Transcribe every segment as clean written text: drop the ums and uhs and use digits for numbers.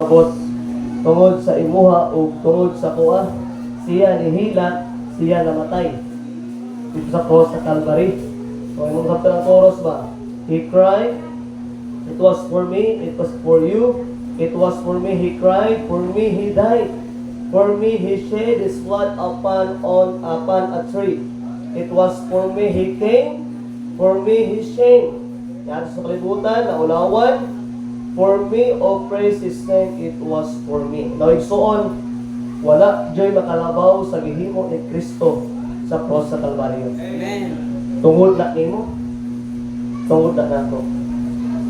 Abot tungod sa imuha o tungod sa kuha, siya nihila, siya namatay dito sa cross sa Calvary. So imong kapta ng chorus ba? He cried, it was for me, it was for you, it was for me he cried, for me he died, for me he shed his blood upon a tree. It was for me he came, for me he shamed. Yan sa kalibutan, naulawan. For me, oh praise His name, it was for me. Naigsuon, wala diya'y makalabaw sa gihimo ni Kristo sa cross sa Kalbaryo. Amen. Tungod na nimo, tungod na nato.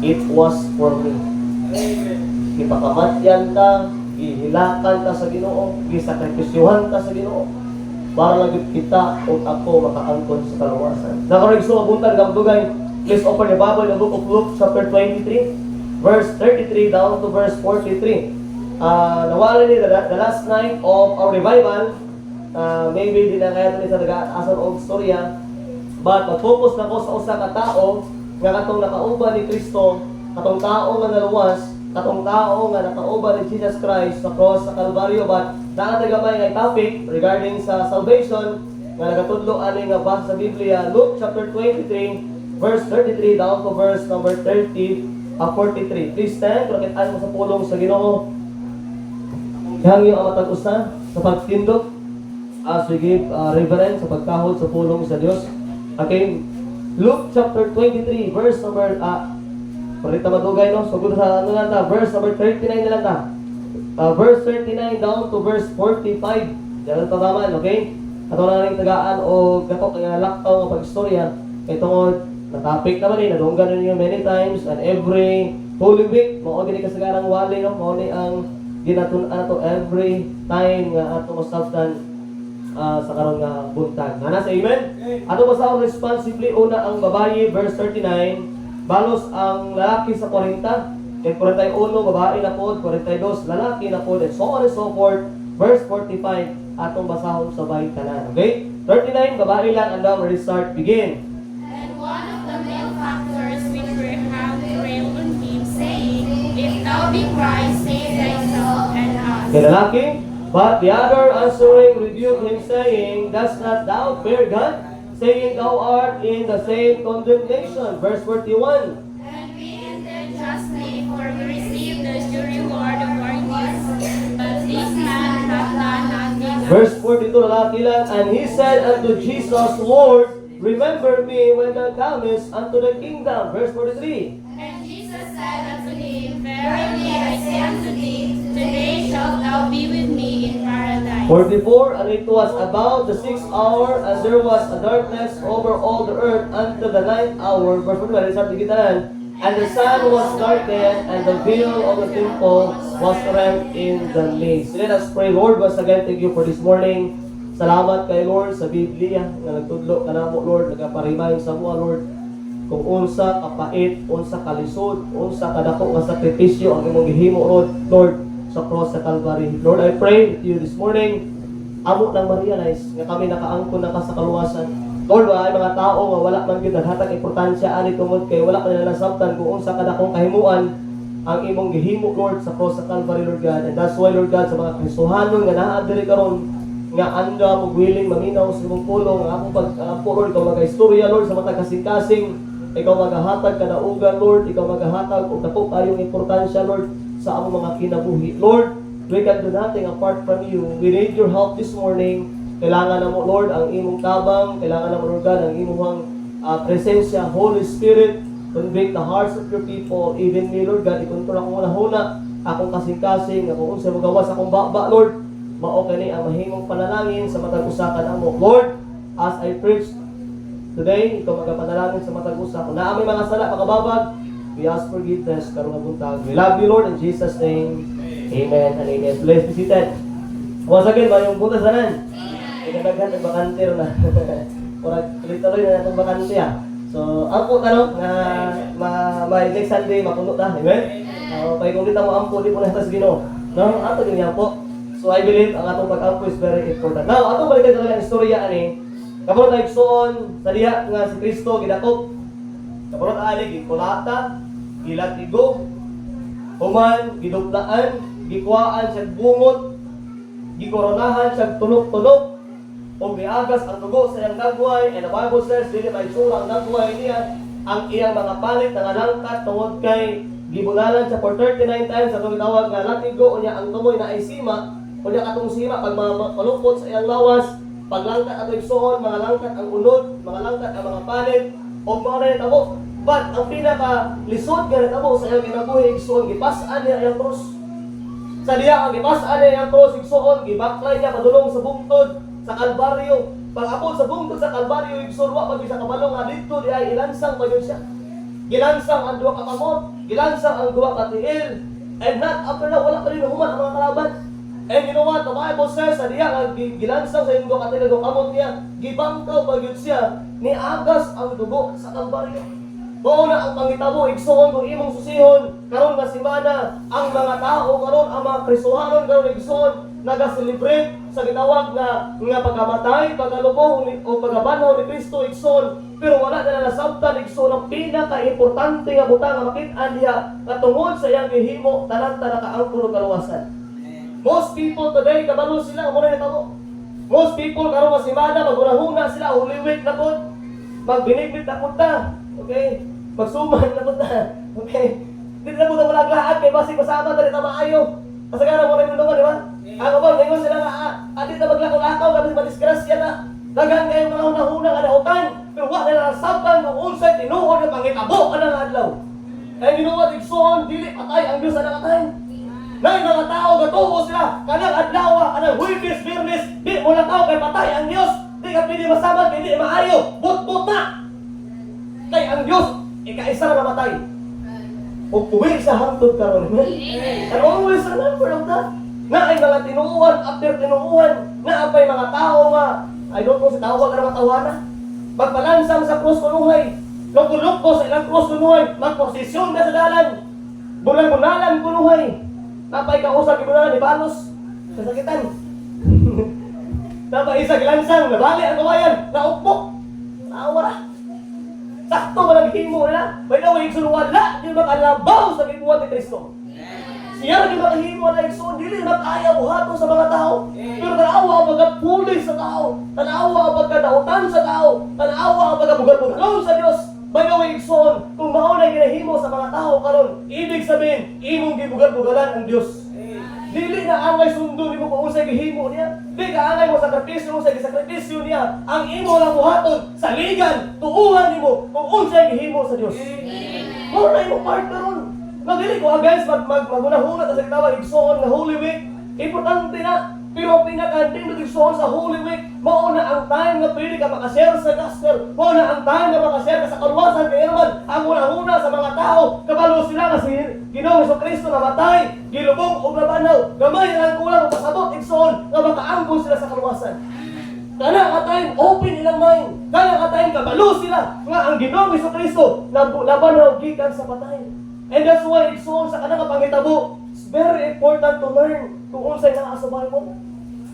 It was for me. Amen. Ipakamatyan ka, ihilakan ka sa Ginoo, gisakripisyuhan ka sa Ginoo, para lang kita o ako makaangkon sa kaluwasan. Nakarigso abuntan gamdugay. Please open your Bible in the book of Luke chapter 23. Verse 33 down to verse 43. Nawala ni the last night of our revival. Maybe di na kaya ito sa nag-aasan o storya. But mag-focus na ko sa usa ka tao nga katong nakauban ni Kristo, katong tao nga naluwas, katong tao nga nakauban ni Jesus Christ sa cross sa Calvario. But nakatagamay nga topic regarding sa salvation nga nagatudlo ani nga basa sa Biblia. Luke chapter 23 verse 33 down to verse number 43. Please stand, rakitaan mo sa pulong sa Ginoo. Hangyo ang matag usa sa pagtindog as we give reverence sa pagkahod sa pulong sa Dios. Okay, Luke chapter 23 verse number parita madugay no, so good sa ano lang ta, verse number 39 na lang ta. Verse 39 down to verse 45. Diyan ta taman, okay? Ato na ning tagaan o gato kay laktaw nga pagistorya kay tungod na topic naman eh, nadunggan na niyo many times and every Holy Week, mao gini kasagarang wali no, mao ni ang ginatun-an to every time nga ato masabtan sa karon nga buntag. Ana sa amen? Ato basahon responsibly una ang babayi verse 39, balos ang lalaki sa 40, and 41 babae na pod, 42 lalaki na pod, and so on and so forth. Verse 45 atong basahon sabay tanan. Okay? 39 babae lang and now restart begin. One of the malefactors which were hanged railed on him, saying, If thou be Christ, save thyself and us. Kay lalaki, but the other answering rebuked him, saying, Dost not thou fear God, saying thou art in the same condemnation. Verse 41. And we ended justly, for we received the due reward of our deeds. But this man hath done nothing. Verse 42, lalaki lang, and he said unto Jesus, Lord, remember me when thou comest unto the kingdom. Verse 43. And Jesus said unto him, Verily I say unto thee, today shalt thou be with me in paradise. 44, and it was about the 6th hour, and there was a darkness over all the earth until the 9th hour. Verse 41, sabi gitanan, and the sun was darkened, and the veil of the temple was rent in the midst. Let us pray. Lord, once again, thank you for this morning. Salamat kay Lord sa Biblia nga nagtudlo kanamo Lord, nagaparimay sa mo Lord kung unsa kapait, unsa kalisod, unsa kadako nga sakripisyo ang imong gihimo Lord sa cross sa Calvary. Lord, I pray with you this morning, amo nang ma-realize nga kami nakaangkon na ka sa kaluwasan. Lord, ay mga tao nga wala man gyud naghatag importansya ani tungod kay wala pa nila nasabtan kung unsa kadakong kahimuan ang imong gihimo Lord sa cross sa Calvary, Lord God. And that's why Lord God, sa mga Kristohanon nga naa diri karon nga anda mo willing maminaw sa imong pulong nga akong pag-Lord, ikaw mag-istorya Lord sa matag kasing-kasing, ikaw maghahatag kadaugan Lord, ikaw maghahatag og dako kayong importansya Lord sa among mga kinabuhi. Lord, we can do nothing apart from you. We need your help this morning. Kailangan na mo Lord ang imong tabang, kailangan na mo Lord God ang imong presensya. Holy Spirit, convict the hearts of your people. Even me Lord God, ikontrol akong una-huna, akong kasing-kasing, akong unsa magawas akong baba Lord. Mao kani ang mahimong panalangin sa matag usa kanamo. Lord, as I preach today, ikaw magapanalangin sa matag usa. Kung naa may mga sala pakababag, we ask forgiveness karong buntag. We love you Lord in Jesus name. Amen and amen. Blessed be seated. Once again, mayong butas tanan. Ikadaghan ng bakante ro na. Ora tuloy na natong bakante ah. So, ampo tanong nga may next Sunday mapuno ta. Amen. Kay kung kita mo ampo di po na sa Ginoo. No, ato gyud ampo. So I believe ang atong pag-ampo is very important. Now, atong balikan sa ang istorya ani. Karon tayo igsoon sa diha nga si Kristo gidakop. Karon ani gikulata, gilatigo, Human, giduplaan, gikuhaan siya bungot, gikoronahan siya tunok-tunok, o giagas ang dugo sa iyang dagway, and the Bible says, dili may sura ang dagway niya, ang iyang mga palit na langkat tungod kay gibunalan siya for 39 times, atong gitawag nga latigo, o niya ang tumoy na ay sima, o niya katong sima, pag malupot sa iyang lawas, paglangkat atong igsoon, mga langkat ang unod, mga langkat ang mga palit, o mga na itabo. But ang pinaka-lisod nga natabo sa iyang kinabuhi igsoon, gipasaan niya iyang krus. Sa diya ang gipasaan niya iyang krus igsoon, gibaklay niya padulong sa bungtod sa Kalbaryo. Pag apod sa bungtod sa Kalbaryo igsoon, wa pag sa kabalo nga dito di ay ilansang pa yun siya. Gilansang ang duwa ka kamot, gilansang ang duwa ka tiil, and not after that, wala pa rin human ang mga kalaban. And you know what? The Bible says, sa diya nga gilansang sa yung duwa ka tiil, ang kamot niya, gibangkaw pa yun siya, niagas ang dugo sa Kalbaryo. Mao na ang pangitabo igsoon kung imong susihon karon nga semana ang mga tao karon ang mga Kristohanon karon igsoon naga-celebrate sa gitawag nga pagkamatay, pagkalubong o pagkabanhaw ni Kristo igsoon, pero wala na nasabtan igsoon ang pinaka-importante nga butang nga makit-an diha nga tungod sa iyang gihimo tanan ta nakaangkon og kaluwasan. Most people today kabalo sila mo na nitabo. Most people karon nga semana maghunahuna sila Holy Week na pod. Magbinigbit na punta. Okay? Magsuman na punta. Okay? Dito na punta malaglaad kay basig masama dali ta maayo. Kasagaran mo rin yung naman, di ba? Ako ba, ngayon sila nga, atin na maglakaw-lakaw, kapit madisgrasya na. Dagan kayo mga unahunang adautan, pero wala na nasabtan kung unsay tinuod na pangitabo ka ng adlaw. And you know what, igsoon, dili patay ang Diyos na nakatay. Na yung mga tao, gatuo sila, kanang adlaw, kanang Huwebes, Biyernes, di mo na tao kay patay ang Diyos. Di ka pili masabat, pili maayo, but na. Kay ang Diyos, ikaisa na namatay. O puwi sa hangtod karon. And always remember of that. Na ay mga tinuuhan, after tinuuhan, na apay mga tao nga, I don't know si tawag ka na matawana. Magpalansang sa krus kunuhay. Lugulog ko sa ilang krus kunuhay. Magposisyon ka sa dalan. Bulan-bunalan kunuhay. Napay kausap ibunalan ni Balos. Kasakitan. Napay isa gilansang, nabali ang kawayan, naupok. Naawara. Sakto ba naghimo nila? By the way, wala di makalabaw sa gibuhat ni Kristo. Siya di makahimo na igsoon, dili makaya buhaton sa mga tao. Pero tanawa ang pagkapulis sa tao, tanawa ang pagkadautan sa tao, tanawa ang pagkabugal-bugalon sa Diyos. By the way, igsoon, kung mauna ginahimo sa mga tao karon, ibig sabihin, imong gibugal-bugalan ang Diyos. Dili na angay sundo nimo kung unsay gihimo niya. Di ka angay mo sakripisyo sa gisakripisyo niya. Ang imo lang buhaton sa ligan, tuuhan nimo kung unsay gihimo sa Dios. Mo na imo part karon. Nagdili ko against magunahuna ta sa gitawag igsoon nga Holy Week. Importante na. Pero ang pinaka-ending igsoon sa Holy Week, mao na ang time nga pwede ka makashare sa gospel. Mao na ang time nga makashare ka sa kaluwasan kay naman ang una-una sa mga tao. Kabalo sila nga si Ginoong Jesucristo namatay, gilubong o nabanaw. Gamay ang kulang pasabot igsoon nga makaangkon sila sa kaluwasan. Kana ka time open ilang mind. Kana ka time kabalo sila nga ang Ginoong Jesucristo nabanaw gikan sa patay. And that's why igsoon sa kanang pangitabo, it's very important to learn kung unsay naa sa Bible.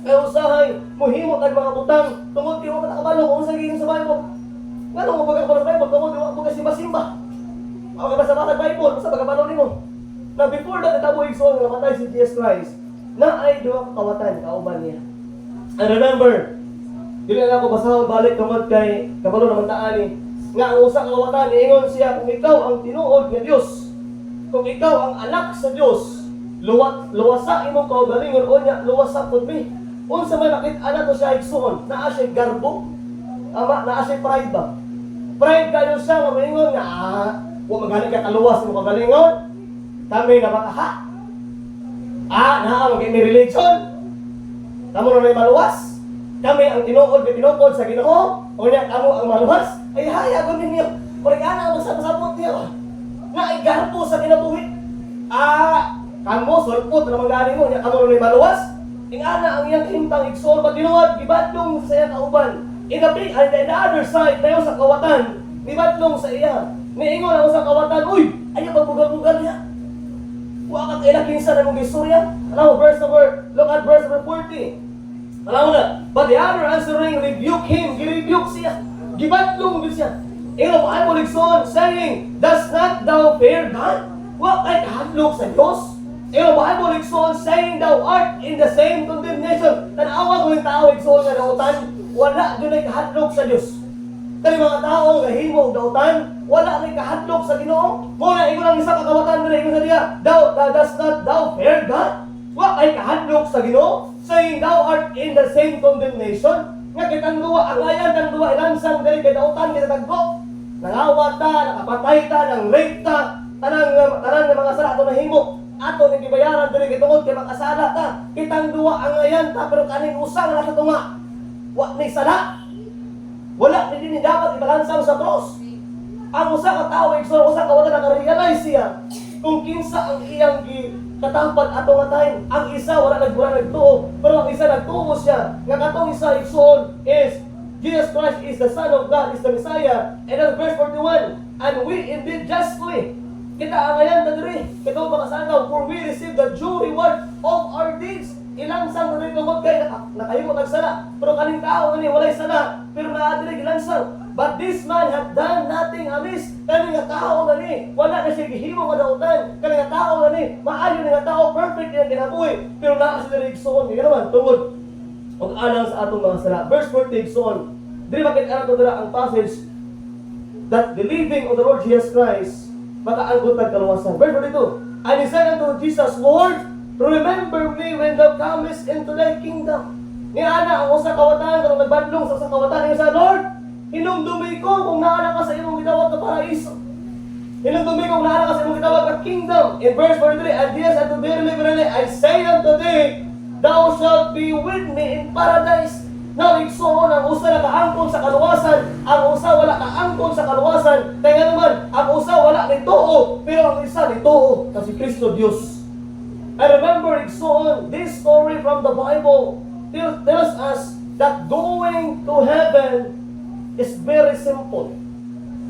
Kaya usahay, muhimot ang mga butang, tungod di mo matakabalo kung unsay gihimo sa Bible. Ngano mo pagkakabalo sa Bible, tungod di mo kasimba-simba. Ako kabasa-basa sa Bible, basta pagkabalo nimo. Na before that itabo igsoon nga namatay si Jesus Christ, na ay duha ka kawatan kauban niya. And remember, dili na ako basahon balik tungod kay kabalo naman taani nga ang usa ka kawatan ingon siya kung ikaw ang tinuod nga Dios, kung ikaw ang anak sa Dios, luwasa imong kaugalingon o niya luwasa pud mi. Unsa may makit-an nato siya igsoon, naa siya garbo, ama naa siya pride ba? Pride kayo siya nga maingon nga wa magani ka kaluwas imong kaugalingon. Kami na baka naa maging religion. Kamo na may maluwas. Kami ang tinuod pinukod sa Ginoo, o niya kamo ang maluwas. Ay haya gud ninyo. Kurigana ang masabot niyo. Nga ay garbo sa kinabuhi. Kamo sulpot na magani mo, niya kamo na may maluwas. Ingana ang iyang hintang igsoon pagdinuod gibadlong sa iya kauban. In the other side dayon sa kawatan, gibadlong sa iya. Niingon ang sa kawatan, uy, ayaw magbugal-bugal niya. Wa ka kailang kinsa na mong istorya. Alam mo, look at verse number 40. Alam mo na, but the other answering rebuke him, gi-rebuke siya. Gibadlong din siya. Ingano ang Bible igsoon saying, does not thou fear God? Wa kay kahadlok sa Dios. Yung Bible igsoon saying thou art in the same condemnation. Tanawa ko yung tao igsoon nga dautan, wala dun ay kahadlok sa Dios. Kani mga tao nga himo og dautan, wala rin kahadlok sa Ginoo. Muna ingon ang isa ka kawatan diri ingon sa diya, does not thou fear God? Wa kay kahadlok sa Ginoo, saying thou art in the same condemnation. Nga kitang duwa ang ayan kang duwa ilansang diri kay dautan kita tagko. Nangawat ta, nakapatay ta, nang rape ta, tanang mga sala ato nahimo. Ato ning gibayaran diri kay tungod kay makasala ta. Kitang duwa ang ayan ta pero kaning usang na sa tunga. Wa ni sala. Wala ni dinhi dapat ibalansang sa cross. Ang usa ka tawo igsoon usa ka wala naka-realize siya kung kinsa ang iyang katapad ato nga time. Ang isa wala nagtuo, pero ang isa nagtuo siya. Nga katong isa igsoon is Jesus Christ is the Son of God, is the Messiah. And then verse 41, and we indeed justly kita ang ayan na diri, kita mga sanaw, for we receive the due reward of our deeds. Ilansang na rin tungkol kay nakahimot nagsala. Pero kaning tao ni walay sala, pero naadiri gilansang. But this man had done nothing amiss. Kaning nga tao na ni, wala na siya gihimo madautan. Kaning nga tao na ni, maayo nga tao, perfect na kinabuhi. Pero naa sila rin igsoon, nga naman, tungod. Og alang sa atong mga sala. Verse 40, igsoon. Diri makita nato dira ang passage that believing on the Lord Jesus Christ makaanggot ng kaluwasan. Verse 42, and he said unto Jesus, Lord, remember me when thou comest into thy kingdom. Ni ana ang usa kawatan kung nagbadlong sa usa kawatan niya sa Lord, hinumdumi ko kung naana ka sa imong gitawag na paraiso. Hinumdumi ko kung naana ka sa imong gitawag na kingdom. In verse 43, and Jesus unto verily, verily, I say unto thee, thou shalt be with me in paradise. Now, igsoon ang usa nakaangkon sa kaluwasan, ang usa wala kaangkon sa kaluwasan. Kaya naman, ang usa wala ni tuo, pero ang isa ni tuo kasi Kristo Dios. I remember igsoon this story from the Bible tells us that going to heaven is very simple.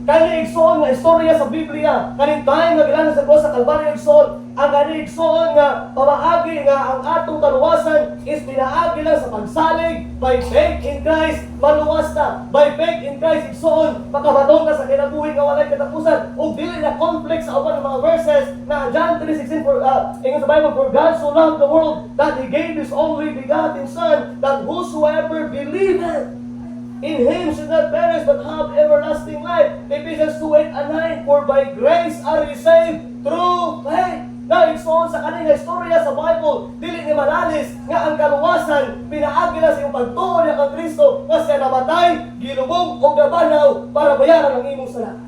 Kani igsoon nga istorya sa Biblia, kaning time nga gilanan sa cross sa Kalbaryo igsoon, ang kani igsoon nga pamaagi nga ang atong kaluwasan is pinaagi lang sa pagsalig by faith in Christ, maluwas ta. By faith in Christ igsoon, makabatong ka sa kinabuhi nga walay katapusan. Ug dili na conflict sa uban ng mga verses na John 3:16 ingon sa Bible, for God so loved the world that He gave His only begotten Son, that whosoever believeth in Him should not perish but have everlasting life. Ephesians 2:8 and 9, for by grace are you saved through faith. Now, igsoon sa kanina istorya sa Bible, dili ni malalis nga ang kaluwasan, pinaagi na sa iyong pagtuo niya kang Kristo, nga siya namatay, gilubong o gabanaw para bayaran ang imong sala.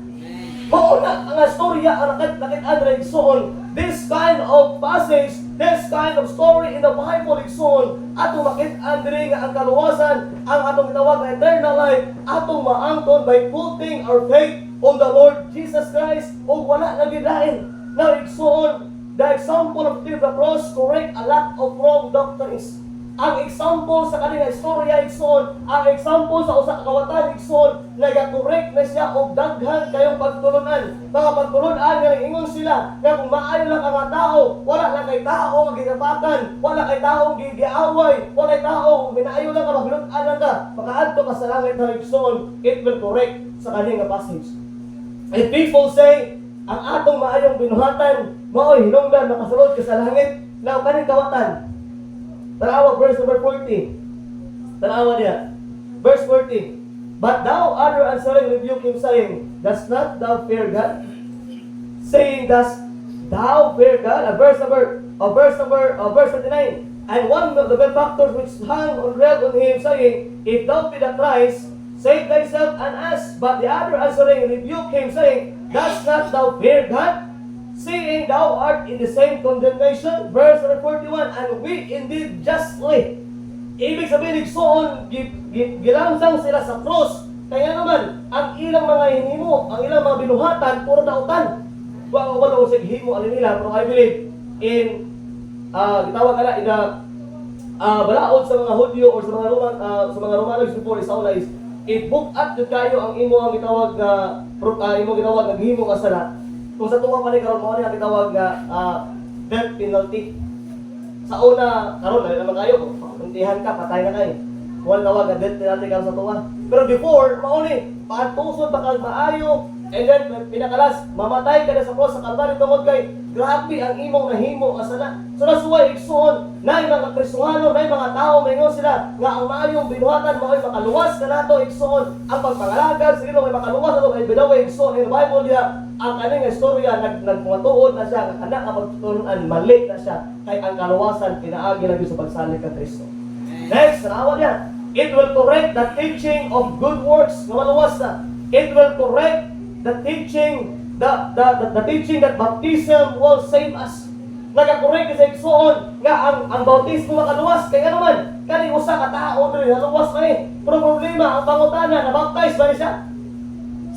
Mauna ang istorya ang nakit-an na igsoon, this kind of passage, this kind of story in the Bible igsoon, atong makit-an diri nga ang kaluwasan, ang atong gitawag na eternal life, atong maangkon by putting our faith on the Lord Jesus Christ, o wala na gidain. Now igsoon, the example of the cross correct a lot of wrong doctrines. Ang example sa kanila istorya igsoon, ang example sa usa ka kawatan igsoon, nagakorek na siya og daghan kayong pagtulunan. Mga pagtulunan nga ingon sila nga kung maayo lang ang mga tao, wala lang kay tao nga ginapakan, wala kay tao gigiaway, wala kay tao minaayo lang ka mabilut-an lang ka, makaadto ka sa langit na igsoon, it will correct sa kanila passage. And people say, ang atong maayong binuhatan, maoy hinungdan makasulod ka sa langit, na kaning kawatan. Tanawa, verse number 40. Tanawa niya. Verse 40. But thou, other answering, rebuke him, saying, does not thou fear God? Saying, does thou fear God? Verse 39. And one of the benefactors which hung on rail on him, saying, if thou be the Christ, save thyself and us. But the other answering, rebuke him, saying, does not thou fear God? Seeing thou art in the same condemnation. Verse 41, and we indeed justly. Ibig sabihin, igsoon, gilansang sila sa cross. Kaya naman, ang ilang mga hinimo, ang ilang mga binuhatan, puro dautan. Wala ko sa himo alin nila, pero I believe in, gitawag ala, in the balaod sa mga Hudyo or sa mga Romanos before isaw is, i-book-up yun kayo ang imo ang gitawag imo gitawag naghimo ka sala. Kung sa tuwa pa ni karon mo ang gitawag death penalty. Sa una karon dali naman kayo kuntihan ka patay na kay. Wala tawag nga death penalty karon sa tuwa. Pero before mao ni patusod pa kag maayo and then pinakalas mamatay ka na sa cross sa Kalbaryo tungod kay Grabe ang imong nahimo asana. So that's why igsoon na mga Kristohano, na mga tao mayngon sila nga ang maayong binuhatan mao'y makaluwas ka nato igsoon ang pagpangalagad sa Ginoo may makaluwas nato kay bidaway igsoon in the Bible diya ang kaning istorya nagmatuod na siya nga kana ka magtutunan mali na siya kay ang kaluwasan pinaagi na sa pagsalig ka Kristo. Next, tanawa niya. It will correct the teaching of good works nga maluwas na. It will correct the teaching the teaching that baptism will save us. Nagakorek sa igsoon nga ang bautismo makaluwas kay ano man kani usa ka tawo diri haluwas man pero problema ang pangutana na baptize ba ni siya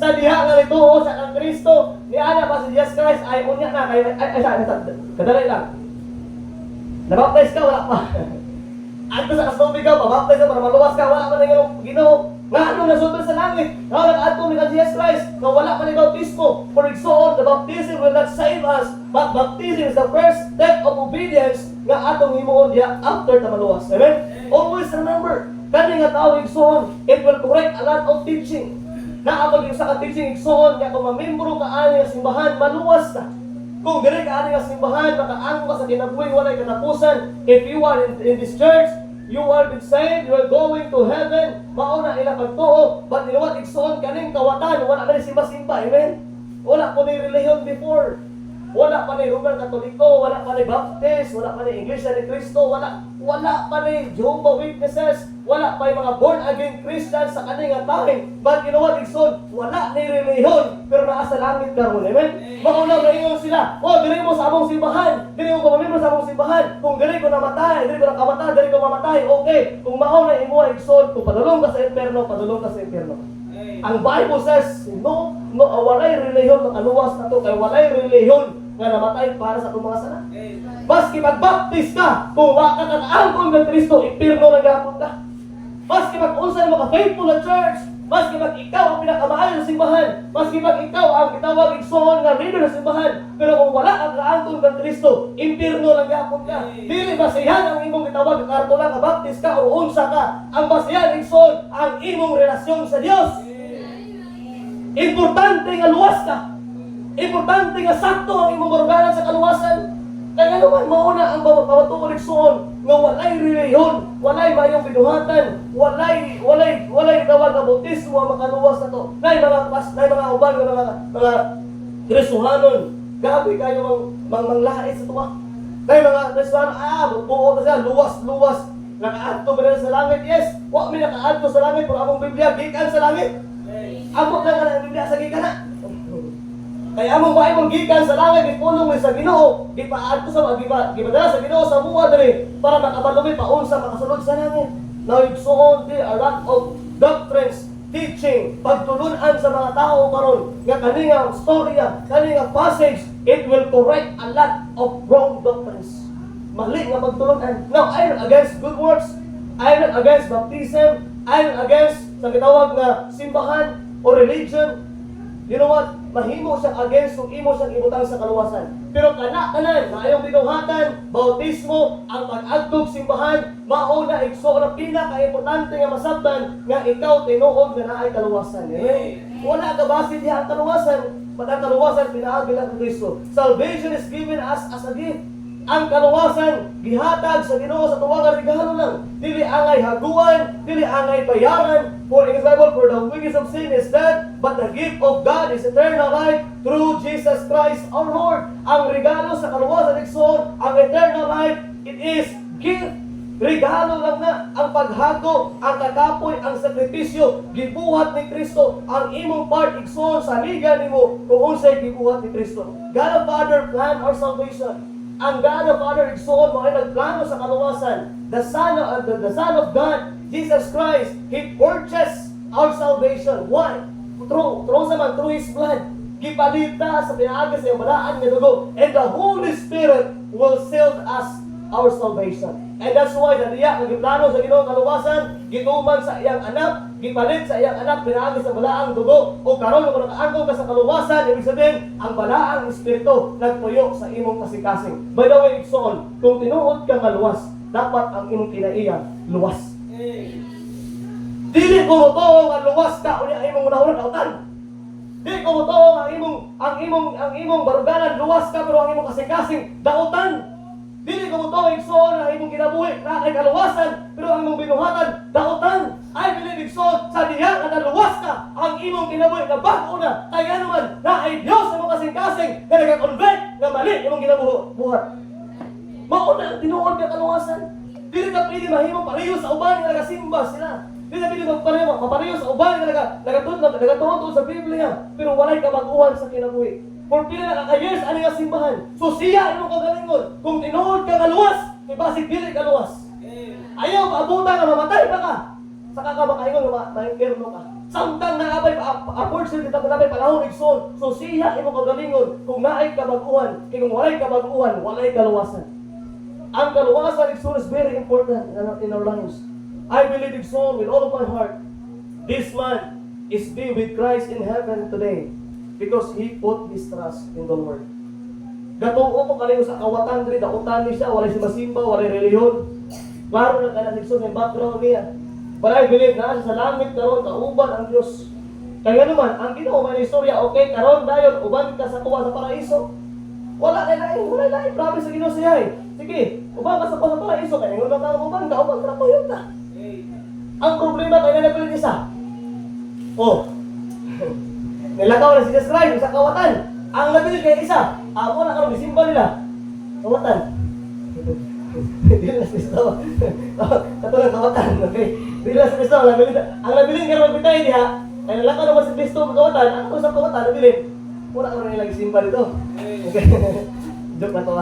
sa diha nga nituo sa kang Kristo ni ana ba si Jesus Christ ay unya na kay ay kadali lang na-baptize ka wala pa ato sa kasubig ka pa-baptize ka para maluwas ka wala man ang Ginoo nga ano nasulod sa langit nga nag-adto ni Jesus Christ nga wala man ang bautismo for igsoon the baptism will not save us but baptism is the first step of obedience nga atong himuon diya after ta maluwas. Amen? Always remember kani nga tao igsoon it will correct a lot of teaching na apag sa ka teaching igsoon nga kung mamembro ka ani nga simbahan maluwas ka kung dili ka ani nga simbahan makaangko ka sa kinabuhi walay katapusan if you are in this church you are been saved, you are going to heaven. Mauna ila pagtuo, but niluwat igsoon kaning kawatan, wala man simba-simba, amen? Wala po ni religion before. Wala pa ni Roman Katoliko, wala pa ni Baptist, wala pa ni Iglesia ni Cristo, wala pa ni Jehovah Witnesses, wala pa yung mga born again Christians sa kaning time. But niluwat igsoon, wala ni religion, pero naa sa langit karon, amen? Mauna na ingon sila, diri mo sa among simbahan, diri mo mamembro sa among simbahan, kung diri ko namatay, diri ko nakamatay, diri ko mamatay, okay. Kung mao na imo igsoon, kung padulong ka sa impierno, padulong ka sa impierno. Ang Bible says, walay relihiyon makaluwas na to, kay walay relihiyon nga namatay para sa itong mga sana. Maski magbaptis ka, kung waka ka kaangkon ng Kristo, impierno na gapon ka. Maski mag-unsay mga faithful na church, maski mag-ikaw ang pinakamaayo ng simbahan, maski mag-ikaw ang kitawag igsoon nga leader ng simbahan, pero kung wala ang kaangkon ng Kristo, impierno lang gapon ka. Dili basihan ang imong kitawag nga kartula ka baptist ka o unsa ka, ang basihan igsoon ang imong relasyon sa Dios. Importante nga luwas ka. Importante nga sakto ang imong maruganan sa kaluwasan. Kaya naman mauna ang pamatuon igsoon nga walay relihiyon, walay mayong binuhatan, walay tawag nga bautismo ang makaluwas na to. Nay mga uban nga mga Kristohanon, gabi kayo manglait sa tuwa. Nay mga Kristohanon, buo na siya, luwas. Nakaadto ba sa langit? Yes. Wa mi nakaadto sa langit pero among Biblia gikan sa langit. Amok lang ang Biblia sa gikan na. Kaya among Bible gikan sa langit gipulong sa Ginoo, gipaadto sa gipadala sa Ginoo sa buwa diri para makabalumi paunsa makasulod sa langit. Now igsoon di a lot of doctrines, teaching, pagtulunan sa mga tao karon nga kaninga storya, kaninga passage, it will correct a lot of wrong doctrines. Mali nga pagtulunan. Now I'm not against good works, I'm not against baptism, I'm not against sa gitawag nga simbahan o religion. You know what? Mahimo siyang against kung imo siyang ibutang sa kaluwasan. Pero kanan, maayong binuhatan, bautismo, ang pag-agtog simbahan, mauna igsoon na pinaka-importante nga masabtan nga ikaw tinuod nga naay kaluwasan. Wala ka base diha ang kaluwasan, but ang kaluwasan pinaagi lang ng Kristo. Salvation is given us as a gift. Ang kaluwasan gihatag sa Ginoo sa tuwa nga regalo lang. Dili angay haguan, dili angay bayaran. For in the Bible, for the wages of sin is death, but the gift of God is eternal life through Jesus Christ our Lord. Ang regalo sa kaluwasan igsoon, ang eternal life, it is gift. Regalo lang na ang paghago, ang kakapoy, ang sakripisyo, gibuhat ni Kristo, ang imong part igsoon sa liga nimo kung unsay gibuhat ni Kristo. God the Father plan our salvation. Ang God the Father igsoon mo ay nagplano sa kaluwasan. The Son of God, Jesus Christ, He purchased our salvation. Why? Through His blood. Gipalita sa pinaagi sa iyong balaan nga dugo. And the Holy Spirit will seal us our salvation. And that's why nadiya ang giplano sa Ginoong kaluwasan, gituman sa iyang anak, gipalit sa iyang anak, pinaagi sa balaang dugo, o karon kung nakaangkong ka sa kaluwasan, ibig sabihin, ang balaang espiritu nagtuyo sa imong kasing-kasing. By the way, igsoon, kung tinuod ka nga luwas, dapat ang imong kinaiya luwas. Dili kung mo nga luwas ka, unya imong unahon kautan. Di ko mo ang imong baruganan luwas ka pero ang imong kasing-kasing dautan. Dili ko mo igsoon ang imong kinabuhi na kay kaluwasan pero ang imong binuhatan dautan. I believe igsoon sa diha nga naluwas ka ang imong kinabuhi na bag-o na kay ano man na ay Dios sa imong kasing-kasing nga nag-convert nga mali imong kinabuhat. Mao na ang tinuod ka kaluwasan. Dili ka pwede mahimong pareho sa uban nga nagasimba sila. Dili ka pwede mapareho sa uban nga nagatungod sa Biblia pero walay kabag-uhan sa kinabuhi. For pila na ka-years, ano yung simbahan? So siya, anong kagalingon? Kung tinuod ka kaluwas, may basig dili kaluwas. Ayaw, paabutan ka, mamatay pa ka. Saka ka makaingon, ma-inferno ka. Samtang naabay, opportunity, naabay panahon, igsoon. So siya, anong kagalingon? Kung naay kabaguhan, kung walay kabaguhan, walay kaluwasan. Ang kaluwasan, igsoon, is very important in our lives. I believe igsoon with all of my heart. This man is be with Christ in heaven today. Because he put his trust in the Lord. Gatong ko kalayo sa kawatan diri, dautan ni siya, walay simba, walay reliyon. Klaro na kana sigson ng background niya. But I believe na sa langit karon kauban ang Dios. Kaya naman, ang Ginoo may istorya, okay, karon dayon uban ka sa tuwa sa paraiso. Wala na, promise sa Ginoo siya. Sige, uban ka sa paraiso, kaya ngon ka uban ka tuyod na. Ang problema kay na pilit isa. Oh. Nilakaw na si Jesus Christ sa kawatan. Ang nabilin kay isa, amo na karon bisimba nila. Kawatan. Dili na si Kristo. Katulad kawatan, okay? Dili na si Kristo, ang nabilin karon bitay diha. Ay nilakaw na si Kristo sa kawatan, ako sa kawatan nabilin. Mura karon nila gisimba dito. Okay. Joke na to.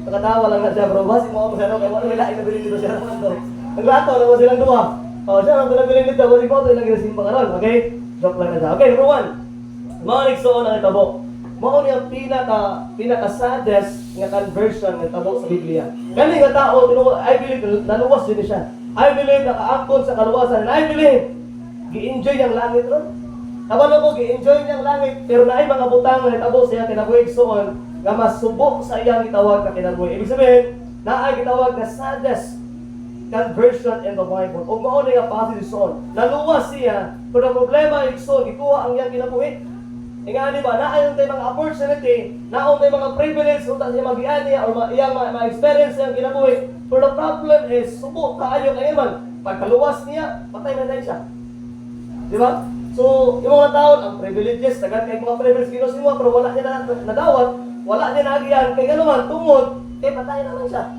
Nakatawa lang na siya, bro. Basi mo ako sa kay wala nila nabilin dito siya naman to. Naglato na mo silang duha. Oh, siya ang nabilin dito, basi ko to ilang gisimba karon, okay? Joke lang na siya. Okay, number 1. Maoniksoon ang itabo. Mao ni ang pinaka-saddest nga conversion nga tabo sa Biblia. Kani nga tao, I believe naluwas din siya. I believe nakaangkon sa kaluwasan. And I believe gi-enjoy ang langit ron. Kabalo ko gi-enjoy niyang langit pero naay mga butang nga tabo siya kinabuhi igsoon nga masubok sa iyang gitawag na kinabuhi. Ibig sabihin, naay gitawag na saddest conversion in the Bible. Ug mao ni nga passage igsoon. Naluwas siya pero ang problema igsoon gikuha ang iyang kinabuhi. Nga di ba, naayon tayo mga opportunity, naon tayo mga privilege, unta siya mag-iani or iyang ma-experience yung kinabuhi. But the problem is, subo kaayo kayo man. Pagkaluwas niya, patay na siya. Di ba? So, yung mga taon, ang privileges, tagan kay mga privileges ginusin pero wala niya nadawat, wala niya nagiyan, kay gano'n tungod, kay patay naman siya.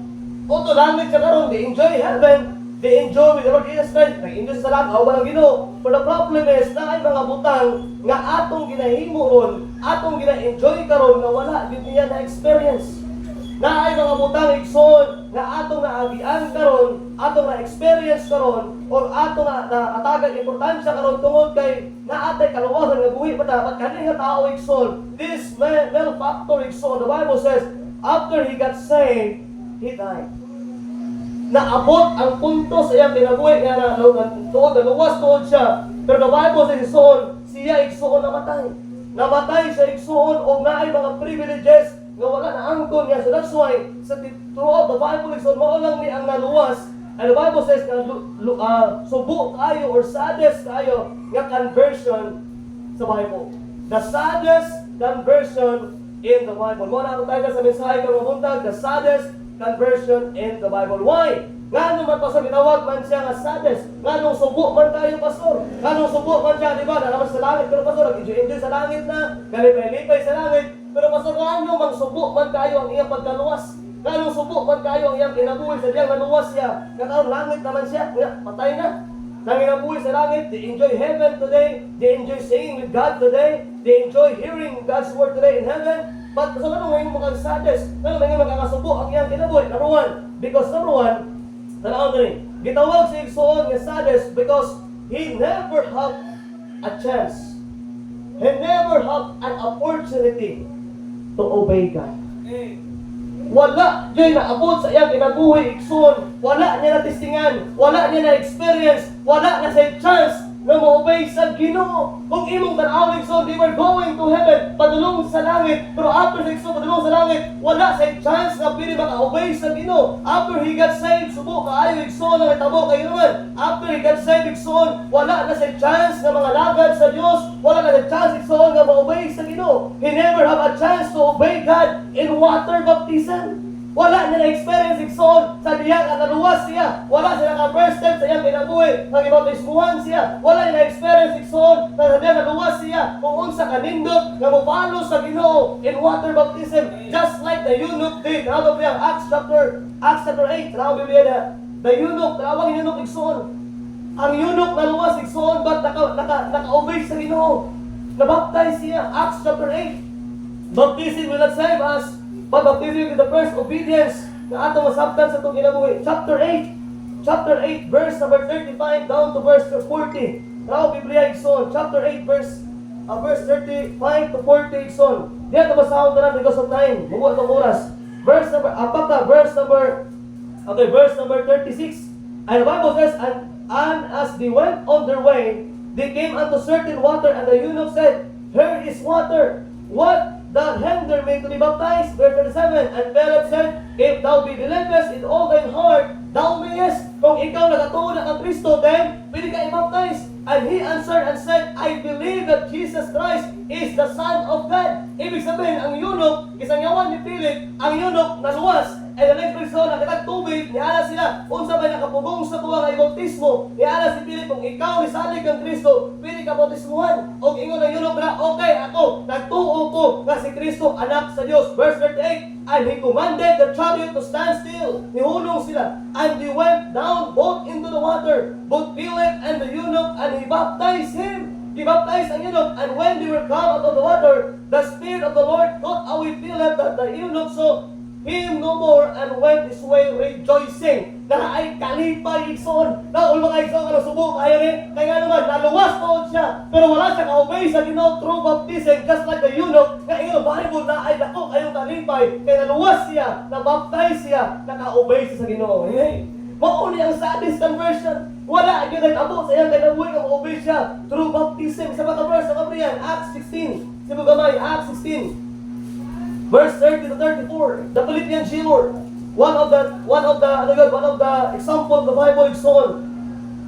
Oto langit siya karon, they enjoy heaven, they enjoy with the Lord Jesus Christ, nag-enjoy sa langit, awa ng Ginoo. But the problem is, na ay mga butang nga atong ginahimo ron, atong gina-enjoy karon nga wala din niya na-experience. Na ay mga butang igsoon nga atong naagian karon, atong na-experience karon, or atong na-atagan importansya karon tungod kay naatay kaluwasan nga buhi pa dapat kani nga tao igsoon. This malefactor igsoon, the Bible says, after he got saved, he died. Naabot ang punto sa iyang kinabuhi nga naluwas siya. Pero the Bible says igsoon, siya igsoon namatay. Namatay siya igsoon o naay mga privileges nga wala na angkon niya. So that's why throughout the Bible igsoon mao lang ni ang naluwas. And the Bible says na subo kayo or saddest kayo nga conversion sa Bible. The saddest conversion in the Bible. Mo na tayo sa mensahe karong buntag, the saddest conversion in the Bible. Why? Nga naman pastor, ginawag man siya nga saddest. Nga nung subo man tayo, pastor. Nga nung subo man siya, di ba? Nalaman sa langit. Pero pastor, nag-enjoy sa langit na. Galipay-lipay sa langit. Pero pastor, nga nung mang subo man tayo ang iyang pagkaluwas. Nga nung subo man tayo ang iyang kinabuhi sa diyang naluwas siya. Nga karon langit naman siya. Nga, patay na. Nang inabuhi sa langit, they enjoy heaven today. They enjoy singing with God today. They enjoy hearing God's word today in heaven. But so ano ngayon mga saddest? Ano ngayon magkakasubo ang iyang kinabuhi? Number 1, because number 1, tanaw na rin, gitawag si igsoon nga saddest because he never had a chance. He never had an opportunity to obey God. Wala niya naabot sa iyang kinabuhi igsoon. Wala niya na testingan. Wala niya na experience. Wala na sa chance nga mo-obey sa Ginoo. Kung imong tanawin so they were going to heaven, padulong sa langit, pero after sa Igsoon padulong sa langit, wala sa chance nga pwede maka-obey sa Ginoo. After he got saved, subo kaayo Igsoon nga tabo kay naman. After he got saved Igsoon, wala na sa chance nga mga lagad sa Dios, wala na sa chance Igsoon nga ma-obey sa Ginoo. He never have a chance to obey God in water baptism. Wala niya na-experience Igsoon sa diya nga naluwas siya. Wala siya naka-first step sa iyang kinabuhi. Nag-ibautismuhan siya. Wala niya na-experience Igsoon sa diya naluwas siya. Kung unsa kanindot nga mopalo sa Ginoo in water baptism. Just like the eunuch did. Tawag niya Acts chapter 8. Tawag Biblia na the eunuch. Tawag eunuch Igsoon. Ang eunuch naluwas Igsoon but naka-obey sa Ginoo. Nabaptize siya. Acts chapter 8. Baptism will not save us, but baptism is the first obedience na ato masabtan sa itong kinabuhi. Chapter 8, verse number 35 down to verse 40. Raw Biblia Igsoon. Chapter 8, verse 35 to 40 Igsoon. Di ato masahon na lang because of time. Bubuhat ng oras. Verse number 36. And the Bible says, and as they went on their way, they came unto certain water, and the eunuch said, here is water. What that hinder me to be baptized? Verse 37. And Philip said, if thou be believest in all thine heart, thou mayest. Kung ikaw nagatuo na kang Kristo, then pwede ka i-baptize. And he answered and said, I believe that Jesus Christ is the Son of God. Ibig sabihin, ang eunuch, isang yawan ni Philip, ang eunuch naluwas. And the next person, nakitag tubig, niala sila, unsa may nakapugong sa tuwa nga ibautismo. Niala si Philip, kung ikaw ni salig kang Kristo, pwede ka bautismuhan. O ingon ng eunuch na, okay, ako, nagtuo ko nga si Kristo, anak sa Diyos. Verse 38, and he commanded the chariot to stand still. Nihulong sila. And they went down both into the water, both Philip and the eunuch, and he baptized him. He baptized ang eunuch, and when they were come out of the water, the Spirit of the Lord took away Philip, that the eunuch saw him no more, and went his way rejoicing. Na ay kalipay Igsoon. Na mga Igsoon ka subok ayaw ni. Kaya naman, naluwas po siya. Pero wala siya ka-obey sa Ginoo through baptism, just like the eunuch. Nga ingon Bible na ay dako kayong kalipay. Kaya naluwas siya, na-baptize siya, naka-obey siya sa Ginoo. Hey, mauni ang sadist conversion. Wala gyud nag-abot sa iyang kinabuhi nga ma-obey siya through baptism. Sa mga verse sa Gabriel, Acts 16. Sibo gamay, Acts 16. Verse 30 to 34, the Philippian jailer, one of the example of the Bible is on.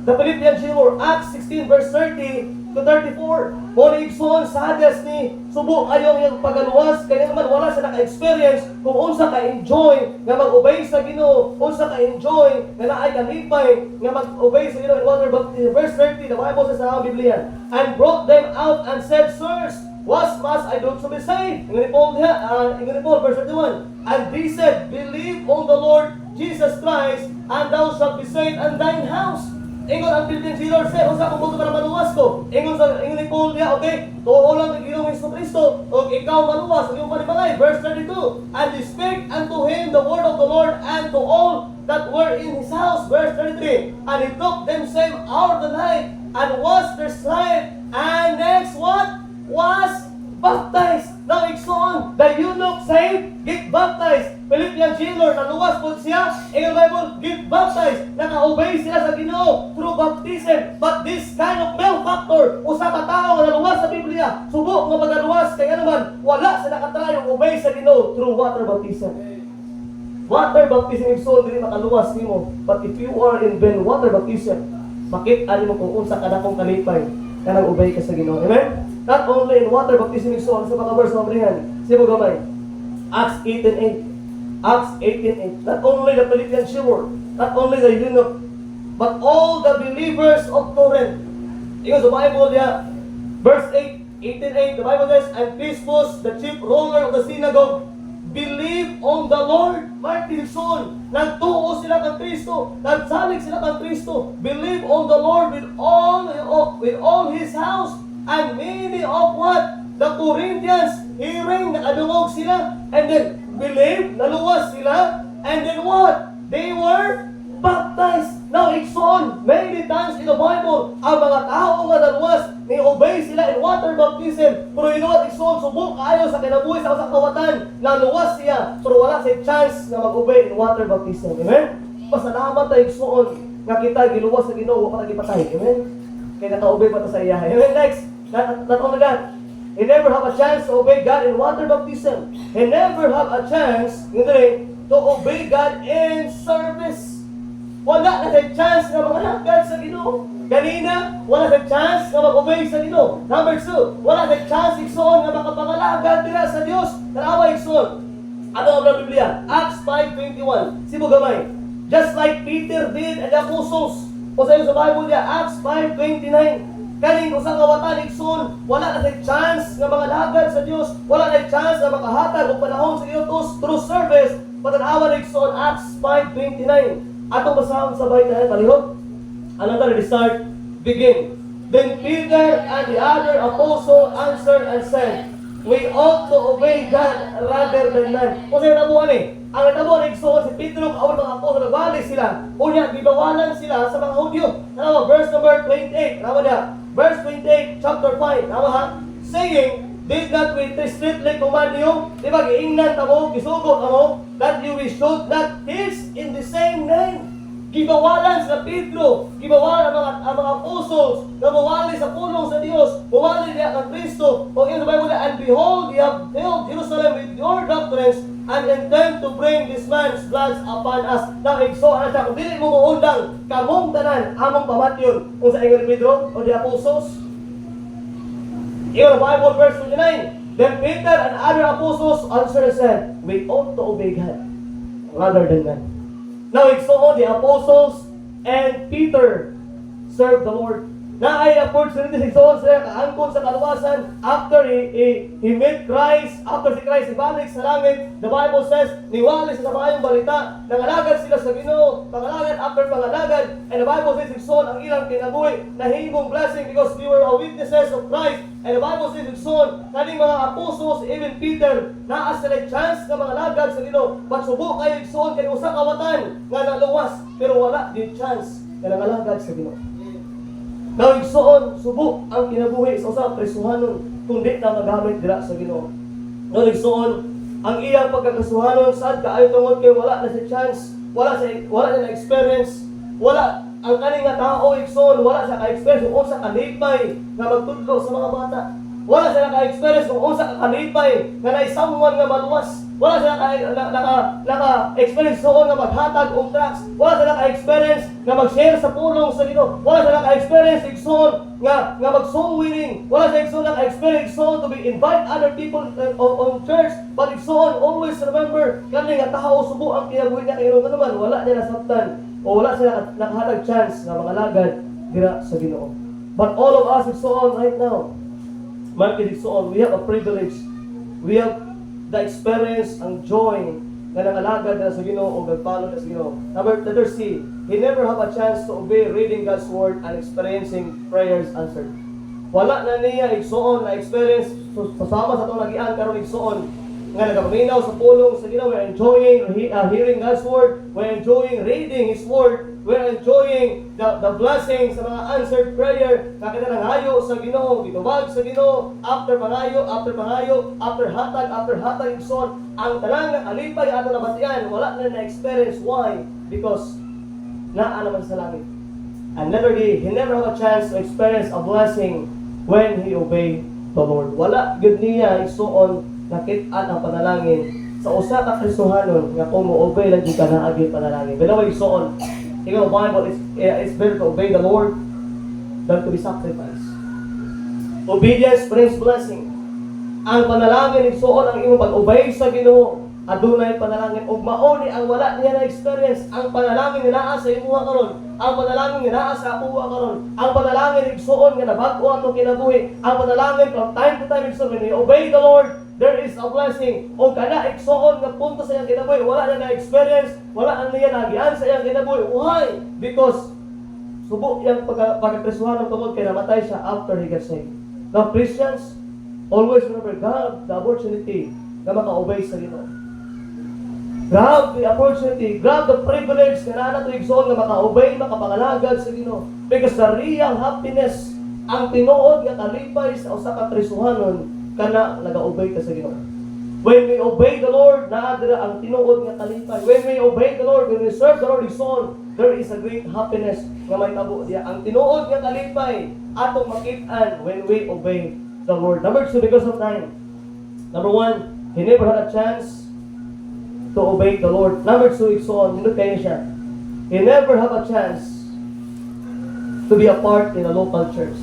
The Philippian jailer, Acts 16 verse 30 to 34. Muna igsoon sa hadas ni subok ayong yung pagaluwas, kaya naman wala siya naka-experience kung unsa ka-enjoy nga mag-obey sa Ginoo, unsa ka-enjoy nga naay kalipay nga mag-obey sa Ginoo in water baptism. Verse 30, the Bible says sa Biblia, and brought them out and said, sirs, what must I do to be saved? Ingon ni Paul, verse 31. And they said, believe on the Lord Jesus Christ, and thou shalt be saved and thine house. Ingon ang Philippian jailer said, unsa kung buto para maluwas ko? Ingon ni Paul niya, okay, tuo lang kay Ginoong Kristo, o ikaw maluwas, iyong panibagay. Verse 32. And they spake unto him the word of the Lord, and to all that were in his house. Verse 33. And he took them same hour of the night, and washed their slave, and next what? Was baptized. Now Igsoon, the eunuch saved, get baptized. Philippian jailer, naluwas po siya. In the Bible, get baptized. Naka-obey sila sa Ginoo through baptism. But this kind of malefactor, usa ka tao nga naluwas sa Biblia, subok nga magaluwas, kaya naman, wala sa nakatrayo obey sa Ginoo through water baptism. Water baptism Igsoon, dili makaluwas nimo. But if you are in water baptism, makita nimo kung unsa ka dakong kalipay kanang obey ka sa Ginoo. Amen? Not only in water baptism Igsoon, sa mga verse ng Brihan, siya mo gamay. Acts 18:8. Acts 18:8. Not only the Philippian jailer, not only the eunuch, but all the believers of Corinth. Ingon sa Bible niya, verse 8, 18:8, the Bible says, and Crispus, the chief ruler of the synagogue, believe on the Lord. Martin Igsoon, nagtuo sila kang Kristo, nagsalig sila kang Kristo. Believe on the Lord with all his house. And many of what? The Corinthians, hearing, nakadungog sila, and then believe, naluwas sila, and then what? They were baptized. Now, Igsoon, many times in the Bible, ang mga tao nga naluwas, ni-obey sila in water baptism. Pero you know what, Igsoon, subok kayo sa kinabuhi sa usang kawatan, naluwas siya, pero wala siya chance na mag-obey in water baptism. Amen? Pasalamat tayo, Igsoon, nga kita giluwas sa Ginoo, wala kita patay. Amen? kaya naka-obey pa to sa iya. And then next, not only that, he never have a chance to obey God in water baptism. He never have a chance, to obey God in service. Wala na sa chance na mga lagad sa Ginoo. Kanina, wala sa chance na mag-obey sa Ginoo. Number 2, wala sa chance igsoon na makapangalagad nila sa Dios. Tanawa igsoon. Ano ang Biblia? Acts 5:21. Sibo gamay. Just like Peter did and the apostles. O sa Bible niya, Acts 5:29. Kaning usang kawatan igsoon, wala na sa chance na mga lagad sa Dios. Wala na chance na makahatag og panahon sa Dios through service. Patanawa igsoon Acts 5:29. Atong basahan sa bahay palihog. Another start, begin. Then Peter and the other apostle answered and said, we ought to obey God rather than man. Kung sa'yo nabuhan ang nabuhan igsoon si Pedro, awal mga apostol, nagbalik sila. Unya, gibawalan sila sa mga Hudyo. Tanawa, verse number 28. Tanawa niya, verse 28, chapter 5. Tanawa ha? Saying, did not we strictly command you? Di ba, giingnan tamo, gisugot tamo, that you should not teach in the same name. Gibawalan sa Pedro, gibawalan ang mga apostles na mawali sa pulong sa Dios, mawali niya ang Kristo. O in the Bible, and behold, ye have filled Jerusalem with your doctrines and intend to bring this man's blood upon us. Now, igsoon na siya, kung dili mo muundang, kamong tanan, among pamatyon. Kung sa ingon ni Pedro o the apostles, in the Bible, verse 29, then Peter and other apostles answered and said, we ought to obey God rather than man. Now, igsoon, the apostles and Peter served the Lord. Na ay opportunity igsoon sila kaangkon sa kaluwasan after he met Christ, after si Christ ibalik sa langit. The Bible says, niwali sa maayong balita, nangalagad sila sa Ginoo, pangalagad after pangalagad, and the Bible says igsoon ang ilang kinabuhi na himong blessing because they were witnesses of Christ. And the Bible says igsoon, kaning mga apostles, even Peter, naa sila chance na mga lagad sa Ginoo. But subo kayo igsoon kay usa kawatan nga naluwas, pero wala di chance na nangalagad sa Ginoo. Now igsoon, subo ang kinabuhi sa usa presuhanon kung di na magamit dira sa Ginoo. Now igsoon, ang iyang pagkakasuhanon sad kaayo tungod kay wala na sa chance, wala na experience, wala ang kaning nga tao igsoon, wala sa ka-experience kung unsa kalipay nga magtudlo sa mga bata. Wala sila ka-experience kung unsa kalipay nga naisamuan nga maluwas. Wala sila ka-experience noon nga maghatag og tracts. Wala sila ka-experience nga mag-share sa pulong sa Ginoo. Wala sila ka-experience igsoon nga mag-soul winning. Wala sila igsoon nga ka-experience igsoon to be invite other people on church. But igsoon, always remember kani nga tao subo ang kinabuhi niya kay nga naman wala niya nasabtan o wala sila nakahatag chance nga mga lagad dira sa Ginoo. But all of us igsoon right now, market igsoon, we have a privilege. We have the experience ang joy na nangalagad na sa Ginoo o nagpalo na sa Ginoo. Number C, he never have a chance to obey reading God's word and experiencing prayers answered. Wala na niya igsoon na experience kasama sa itong nagian karon igsoon nga nagapaminaw sa pulong sa Ginoo. We're enjoying hearing God's word. We're enjoying reading His word. We're enjoying the blessings sa mga answered prayer na kinanangayo sa Ginoo, gitubag sa Ginoo, after pangayo, after hatag igsoon, ang talang nga kalipay ato nabatian, wala na na-experience. Why? Because naa naman sa langit. And he never have a chance to experience a blessing when he obey the Lord. Wala gud niya igsoon nakit-an ang panalangin sa usa ka Kristohanon nga kung mo-obey lang ka na agi panalangin. Bilaway igsoon, ikaw Bible, it's better to obey the Lord than to be sacrificed. Obedience brings blessing. Ang panalangin igsoon ang imong pag-obey sa Ginoo, adunay panalangin ug mao ni ang wala niya na experience. Ang panalangin ni naa sa imuha karon, ang panalangin ni naa sa akuha karon, ang panalangin igsoon nga nabag-o ato kinabuhi, ang panalangin from time to time igsoon when you obey the Lord, there is a blessing. O kana igsoon nga punto sa iyang kinabuhi, wala na na-experience, wala na niya nagian sa iyang kinabuhi. Why? Because subo yang pagkapresuhan ng tungod kay namatay siya after he got saved. Now Christians, always remember, God the opportunity na maka-obey sa Ginoo. Grab the opportunity, grab the privilege na nato igsoon nga maka-obey, makapangalagad sa Ginoo. Because the real happiness, ang tinuod nga kalipay sa usa ka prisuhanon kana naga-obey ka sa Ginoo. When we obey the Lord, naadira ang tinuod nga kalipay. When we obey the Lord, when we serve the Lord igsoon, there is a great happiness nga may tabo diya. Ang tinuod nga kalipay atong makit-an when we obey the Lord. Number 2, because of time. Number 1, he never had a chance to obey the Lord. Number 2, igsoon, hindi kayo siya. He never had a chance to be a part in a local church.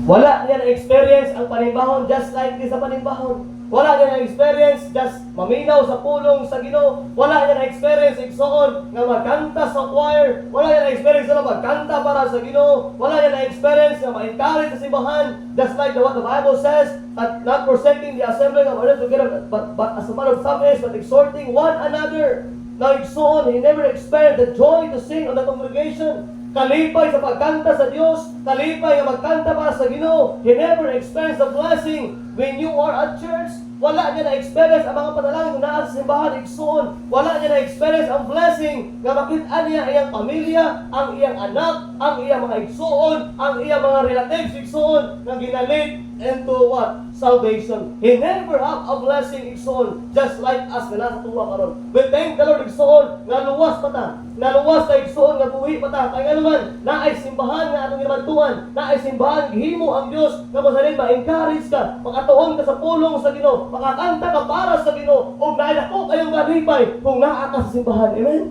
Wala niya na-experience ang panimbahon just like this sa panimbahon. Wala niya na-experience just maminaw sa pulong sa Ginoo. Wala niya na-experience igsoon nga magkanta sa choir. Wala niya na-experience na magkanta para sa Ginoo. Wala niya na-experience na ma-encourage sa simbahan. Just like what the Bible says, that not forsaking the assembly of others together, but as a matter of fact is, but exhorting one another. Now igsoon, he never experienced the joy to sing on the congregation. Kalipay sa pagkanta sa Diyos, kalipay nga magkanta para sa Ginoo. He never experienced the blessing when you are at church. Wala niya na-experience ang mga panalangin na sa simbahan igsoon. Wala niya na-experience ang blessing nga makita niya ang iyang pamilya, ang iyang anak, ang iyang mga igsoon, ang iyang mga relatives igsoon na ginalit into what? Salvation. He never have a blessing igsoon just like us na nasa tuwa karon. We thank the Lord igsoon nga luwas pa ta. Naluwas ta igsoon nga buhi pa ta. Kaya naman, naay simbahan nga atong ginabantuan, naay simbahan gihimo ang Dios nga masalin ma-encourage ka, makatuon ka sa pulong sa Ginoo, makakanta ka para sa Ginoo, ug naay dako kayong malipay kung naa ka sa simbahan. Amen.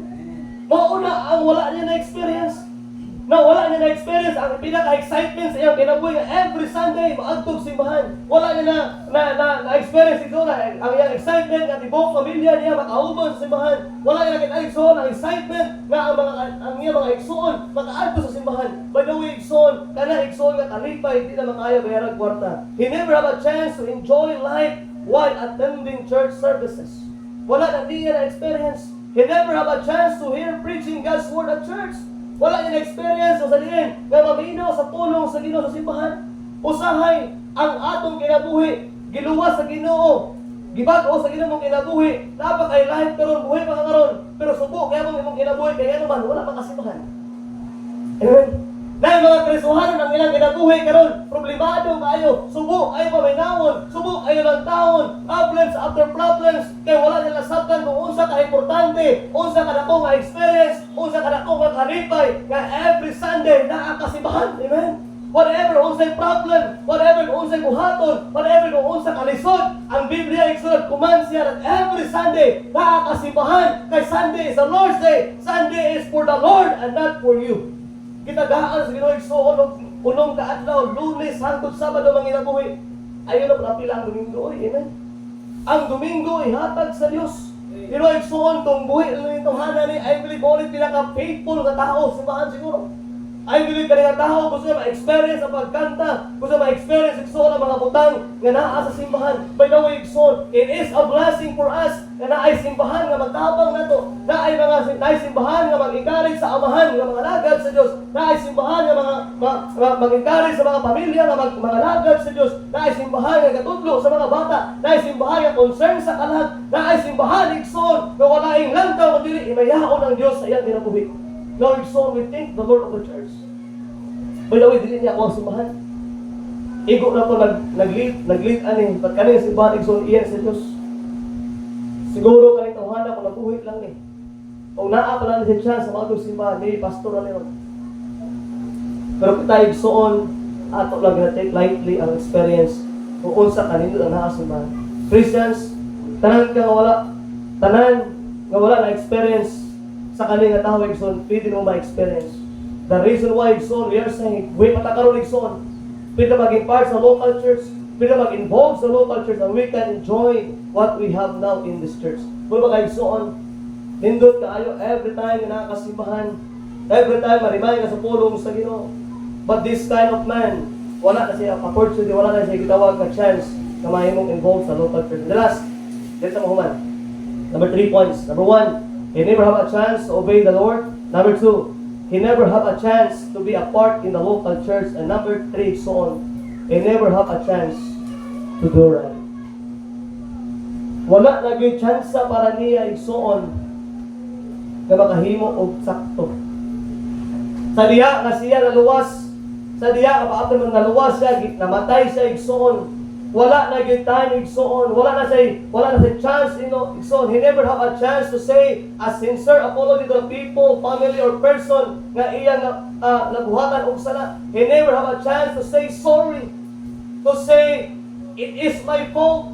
Mauna ang wala niya na experience. Na wala niya na-experience ang pinaka-excitement sa iyang kinabuhi nga every Sunday maagtog simbahan. Wala niya na-experience ito na ang iyang excitement nga tibok pamilya niya makahubon sa simbahan. Wala niya nakita ang excitement nga ang iyang mga igsoon makaadto sa simbahan. By the way, igsoon, kana igsoon nga kalipay, hindi na makaya bayarag kwarta. He never have a chance to enjoy life while attending church services. Wala na niya na-experience. He never have a chance to hear preaching God's word at church. Wala niya na-experience sa salihin nga maminaw sa pulong sa Ginoo sa simbahan. Usahay ang atong kinabuhi giluwas sa Ginoo, gibag-o sa Ginoo mong kinabuhi. Dapat kay life karon, buhi pa karon, pero subo kaya mong imong kinabuhi kaya naman wala pa kasimbahan. Amen. Dahil mga Kristohanon ang ilang kinabuhi karon, problemado kayo, subo ay paminawon, subo ay lang taon, problems after problems, kaya wala nila sabtan kung unsa ka importante, unsa ka dako nga experience, unsa ka dako nga kalipay, nga every Sunday naa kasimbahan. Amen. Whatever unsay problem, whatever unsay buhaton, whatever kung unsa kalisod, ang Biblia igsulat command siya that every Sunday naa kasimbahan, kay Sunday is the Lord's day. Sunday is for the Lord and not for you. Gitagaan sa Ginoo igsoon og unong kaadlaw, Lunes hangtod Sabado manginabuhi. Ayon na pila ang Domingo, amen. Ang Domingo ihatag sa Dios. Ginoo igsoon tong buhi lang itong hana ni I believe only pila ka faithful nga tao simbahan siguro. I believe kanang tao gusto na ma-experience ang pagkanta, gusto ma-experience igsoon ang mga butang nga naa sa simbahan. By the way, igsoon, it is a blessing for us na naay simbahan nga magtabang nato, naay simbahan nga mag-encourage sa amahan nga mga lagad sa Dios, naay simbahan nga mag-encourage sa mga pamilya nga mga lagad sa Dios, naay simbahan nga katudlo sa mga bata, naay simbahan nga concern sa kalag, naay simbahan igsoon nga walaing lantaw kundi imayaon ang Dios sa iyang kinabuhi. Now igsoon, we thank the Lord of the church. By the way, dili niya ako ang simbahan. Igo na to nag-lead ani, ba't kanin simbahan igsoon iyan sa Dios. Siguro kaning tawhana ko nabuhi lang ni. O naa pa lang si chance sa mga simbahan ni pastor na leon. Pero kita igsoon ato lang na-take lightly ang experience kung unsa kanindot ang naa simbahan. Christians, tanan nga wala na experience sa kanila nga tao igsoon, pwede mo ma-experience. The reason why igsoon, we are saying, we matakaroon igsoon, pwede maging part sa local church, pwede mag-involve sa local church, and we can enjoy what we have now in this church. Kung baka igsoon, nindot kaayo every time na nakasimbahan, every time marimay ka sa pulong sa Ginoo. But this kind of man, wala na siya opportunity, wala na siya gitawag na chance na mahimong involved sa local church. The last, dito mo human. Number 3 points. Number 1, he never have a chance to obey the Lord. Number 2, he never have a chance to be a part in the local church. And number 3, so on, he never have a chance to do right. Wala lagi chance para niya igsoon na makahimo og sakto. Sa diha nga siya naluwas, sa diha nga paapon man naluwas siya, namatay siya igsoon. wala na gyud time igsoon, wala na say chance, igsoon. He never have a chance to say a sincere apology to the people, family or person nga iya nabuhatan og sala. He never have a chance to say sorry, to say it is my fault,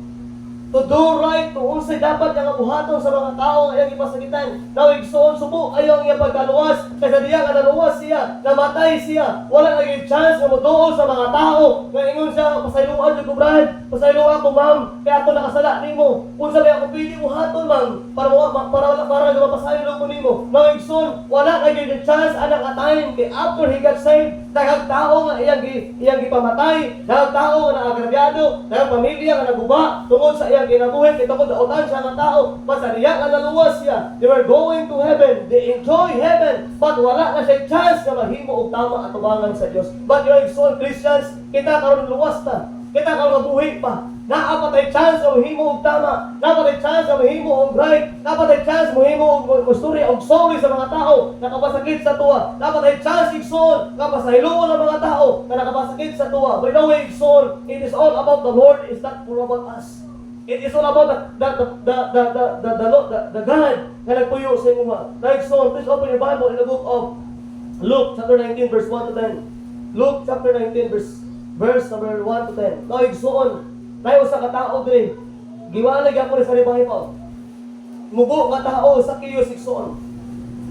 to do right, to unsay dapat nga buhaton sa mga tao nga iyang ipasakitan. Now igsoon subo ayo ang iyang pagkaluwas, kaysa diya nga naluwas siya, namatay siya, wala na gyud chance nga moduol sa mga tao nga ingon siya, pasayloan jud ko brad, pasayloan ko ma'am, kaya ako nakasala nimo. Unsa ba ako pili mo haton ma'am para mapasaylo ko nimo. Now igsoon wala na gyud chance ana ka time kay after he got saved, daghang tao nga iyang gipamatay, daghang tao nga naagrabyado, daghang pamilya nga naguba tungod sa iyang kinabuhi kay tungod daotan siya nga tao, basta diya nga naluwas siya. They were going to heaven, they enjoy heaven, but wala na siya chance nga mahimo og tama atubangan sa Dios. But your exalt Christians, kita karon luwas ta, kita karon mabuhi pa. Naapatay chance nga mahimo og tama, naapatay chance nga mahimo og right, naapatay chance mahimo og istorya og sorry sa mga tao nakapasakit sa tuwa, naapatay chance igsoon nga pasayloon ang mga tao na nakapasakit sa tuwa. By the way, igsoon, it is all about the Lord, it's not for about us. It is all about the God na nagpuyo sa inyo mga. Like so, please open your Bible in the book of Luke chapter 19 verse 1 to 10. Luke chapter 19 verse number 1 to 10. Now, igsoon, tayo sa katao din. Giwalag ako rin sa ribangin ko. Mubo nga tao sa kiyos igsoon.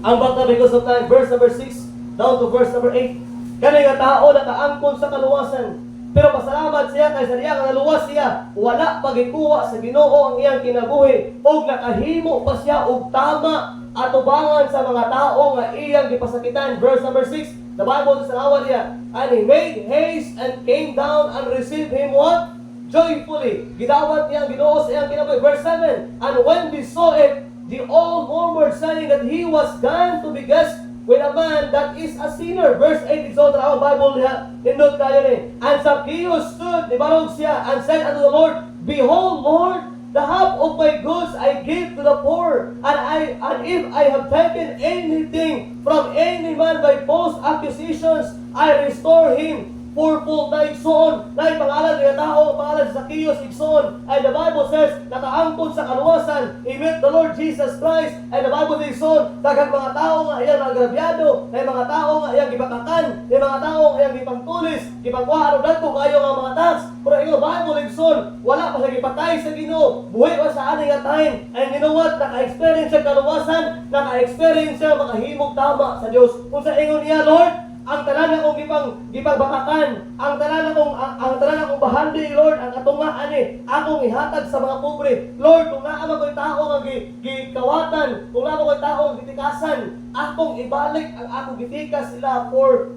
Ang bata because of time, verse number 6 down to verse number 8. Kani nga tao nakaangkon sa kaluwasan. Pero pasalamat siya kay sa diya nga naluwas siya, wala pagikuha sa Ginoo ang iyang kinabuhi ug nakahimo pa siya og tama atubangan sa mga tao nga iyang gipasakitan. Verse number 6, the Bible says niya, and he made haste and came down and received him what? Joyfully. Gidawat niya ang Ginoo sa iyang kinabuhi. Verse 7, and when we saw it, they all murmured, saying that he was gone to be guest with a man that is a sinner. Verse 8, exalt our Bible niya, nindot kayo ni. And Zacchaeus stood, nibarog siya, and said unto the Lord, behold, Lord, the half of my goods I give to the poor, and if I have taken anything from any man by false accusations, I restore him fourfold. Na igsoon, na pangalan ng tao, pangalan sa Zacchaeus igsoon, ay the Bible says, nakaangkon sa kaluwasan, he met the Lord Jesus Christ, ay the Bible says igsoon, daghang mga tao nga iyang nagrabyado, ay mga tao nga iyang gipatakan, ay mga tao nga iyang gipangtulis, gipangkuha og dagko kayo nga mga tax. Pero ino Bible igsoon, wala pa siya gipatay sa Ginoo, buhi pa sa ani nga time, and you know what, naka-experience siya kaluwasan, naka-experience siya makahimog tama sa Dios. Kung sa ingon niya, Lord, ang tanan akong gipagbatakan, ang tanan akong bahandi, Lord, ang katungaan ni akong ihatag sa mga pobre. Lord, kung naa man ko'y tao nga gikawatan, kung naa man ko'y tao nga gitikasan, akong ibalik ang akong gitikas sila for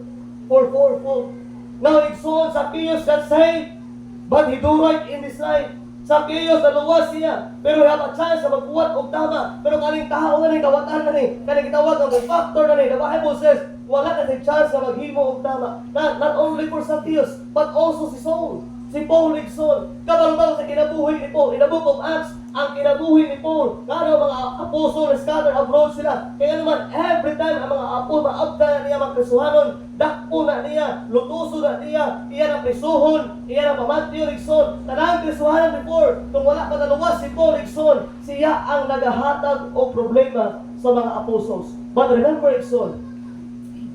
fourfold. Now, igsoon, Zacchaeus got saved, but he do right in his life. Zacchaeus naluwas siya, pero have a chance na magbuhat og tama. Pero kaning tao nga ni, kawatan na ni, kaning gitawag ang factor na ni, the Bible says, wala na si chance na maghimo og tama. Not only for Zacchaeus, but also si Saul. Si Paul igsoon, kabalbal sa kinabuhi ni Paul. In the book of Acts, ang kinabuhi ni Paul, kano mga apostol na scattered abroad sila. Kaya naman, every time ang mga apostol, maabda na niya magkrisuhanon, dakpo na niya, lutuso na niya, iya na prisuhon, iya na pamantyo igsoon. Tanang krisuhanon before, kung wala pa naluwas si Paul igsoon, siya ang nagahatag o problema sa mga apostles. But remember igsoon,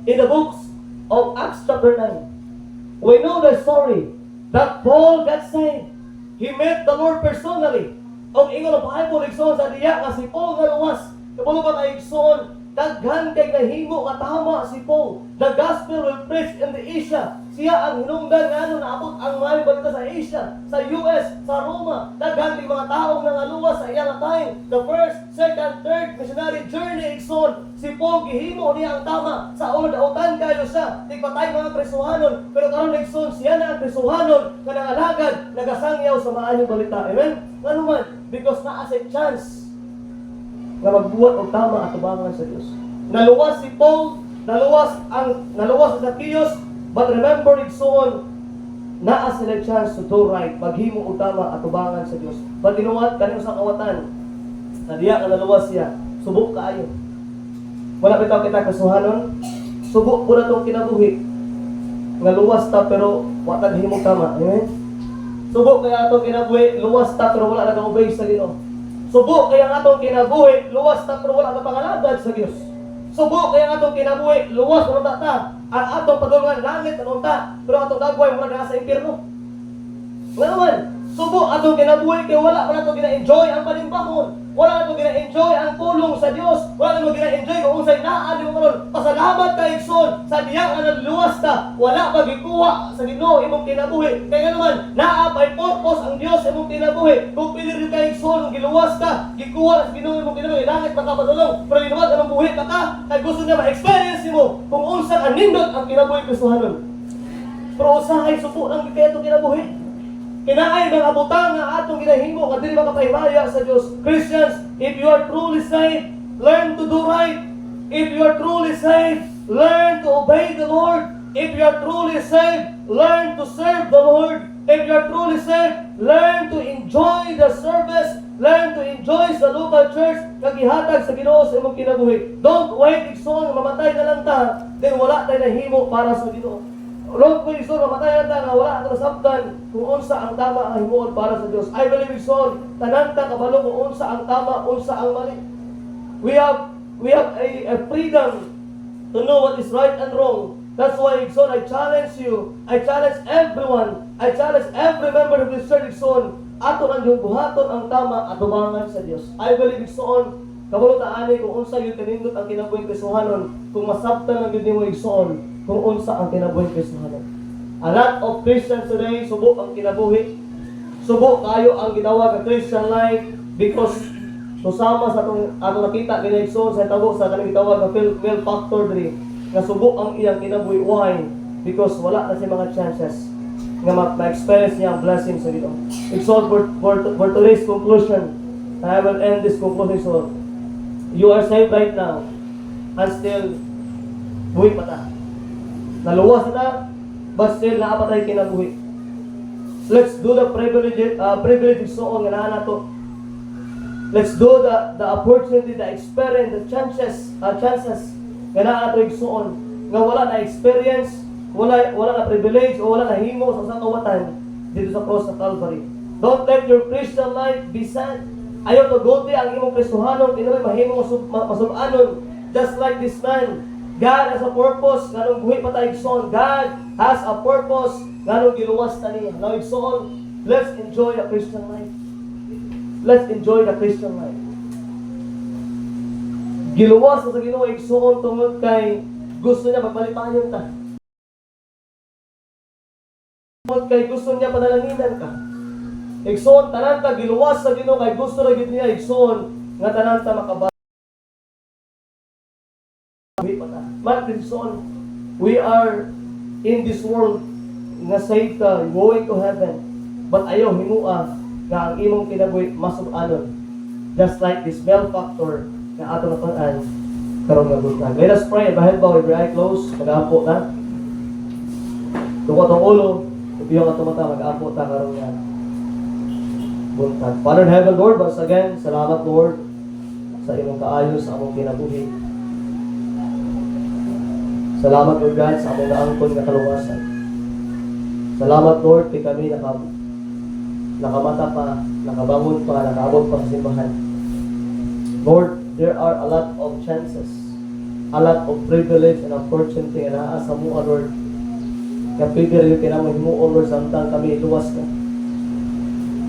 in the books of Acts chapter 9, we know the story that Paul got saved. He met the Lord personally. Ang ingon ng Bible igsoon sa diya nga si Paul nga luwas. Kapalo ba tayo igsoon, daghan kay nahimo nga tama si Paul. The gospel will preach in the Asia. Siya ang hinungdan nga naabot ang mga balita sa Asia, sa US, sa Roma. Daghan kay mga taong nangaluwas sa iyang time. The first, second, third missionary journey igsoon. Si Paul gihimo niya ang tama. Sa ulod-autan kayo siya. Tigpatay mga presuhanon. Pero karon igsoon siya na ang presuhanon nga nangalagad, nagasangyaw sa maayong balita. Amen? Ano man? Because naa sa chance nga magbuhat og tama at tubangan sa Dios. Naluwas si Paul, naluwas si Zacchaeus, but remember igsoon, naa sila chance to do right, maghimo og tama at tubangan sa Dios. But you know what? Kanino sa kawatan, na diya nga naluwas siya, subok kaayo. Wala bitaw kita kasuhanon, subok po na itong kinabuhi. Naluwas ta pero wa ta himo tama. Amen? Subok kaya atong kinabuhi, luwas ta pero wala nag-obey sa Ginoo. Subok kaya atong kinabuhi, luwas ta pero wala na pangalagad sa Dios. Subok kaya atong kinabuhi, luwas na ta. Ang atong padulungan langit na unta, pero atong dagway mura na sa impierno. Nga naman, subok atong kinabuhi kaya wala pa na itong gina-enjoy ang panimbahon. Wala na itong gina-enjoy ang pulong sa Diyos. Wala na itong gina-enjoy kung unsay naa di mo karon. Pasalamat ka Igsoon sa diya nga nagluwas ta. Wala pa gikuha sa Ginoo imong kinabuhi. Kaya nga naman, naa pa'y purpose ang Dios imong kinabuhi. Kung pili rin ka Igsoon, kung giluwas ka, gikuha sa Ginoo imong kinabuhi. Langit makapadulong. Pero ginuwag anong buhi pa ka, kay gusto niya ma-experience mo kung unsa ang nindot ang kinabuhi Kristohanon. Pero usahay supo lang kaya itong kinabuhi. Kinaay mga butang nga atong ginahimo nga dili makapahimaya sa Dios. Christians, if you are truly saved, learn to do right. If you are truly saved, learn to obey the Lord. If you are truly saved, learn to serve the Lord. If you are truly saved, learn to enjoy the service. Learn to enjoy sa local church kag ihatag sa Ginoo sa imong kinabuhi. Don't wait igsoon mamatay na lang ta, then wala tay nahimo para sa Ginoo. Lord ko Igsoon, mamatay na nga wala ka nasabtan kung unsa ang tama ang himuon para sa Dios. I believe Igsoon, tanan ta kabalo kung unsa ang tama, unsa ang mali. We have a freedom to know what is right and wrong. That's why Igsoon, I challenge you, I challenge everyone, I challenge every member of this church Igsoon, ato ang yung buhaton ang tama at tumangan sa Dios. I believe Igsoon, kabalo ta ani kung unsa yung kanindot ang kinabuhing Kristohanon, kung masabtan ang gid mo Igsoon, kung unsa ang kinabuhing Kristohanon. A lot of Christians today, subok ang kinabuhi. Subok kayo ang ginawa ka Christian life because susama sa atong nakita ginaigsoon sa tabo sa kanang gitawag nga Phil factor diri nga subok ang iyang kinabuhi. Why? Because wala na siya mga chances nga ma-experience niya ang blessing sa Ginoo. Igsoon for today's conclusion, I will end this conclusion. So, you are saved right now and still buhay pa ta. Naluwas na, but still naapatay kinabuhi. Let's do the privilege so nga naa nato. Let's do the opportunity, the experience, the chances nga naa nato igsuon nga wala na experience, wala na privilege o wala na himo sa usang kawatan dito sa cross sa Calvary. Don't let your Christian life be sad. Ayaw to gulti ang imong Kristohanon, kinamay mahimo masub-anon, just like this man. God has a purpose, ganong buhi pa tayo igsoon. God has a purpose, ganong giluwas ta niya. Now igsoon, let's enjoy the Christian life. Let's enjoy the Christian life. Giluwas sa Ginoo igsoon tungod kay gusto niya magpalipayon ta. Tungod kay gusto niya panalanginan ka. Igsoon tanan ta giluwas sa Ginoo kay gusto ra gid niya igsoon nga tanan ta makaba. Martinson, we are in this world nga saved ka, going to heaven. But ayaw himua nga ang imong kinabuhi masub-anon. Just like this malefactor na ato na pan-an karon nga buntag. Let us pray. Bahel ba with your eye closed? Mag-aapo na. Tukot ang ulo. Tupiyo ka tumata. Mag-aapo ta karon nga buntag. Father in heaven, Lord, once again, salamat Lord sa imong kaayo sa among kinabuhi. Salamat Lord God sa among naangkon nga kaluwasan. Salamat Lord kay kami nakamata pa, nakabangon pa, nakaabot pa sa simbahan. Lord, there are a lot of chances, a lot of privilege and opportunity na naa sa mua Lord. Kaya pwede rin kinamang himuon Lord samtang kami iluwas ka.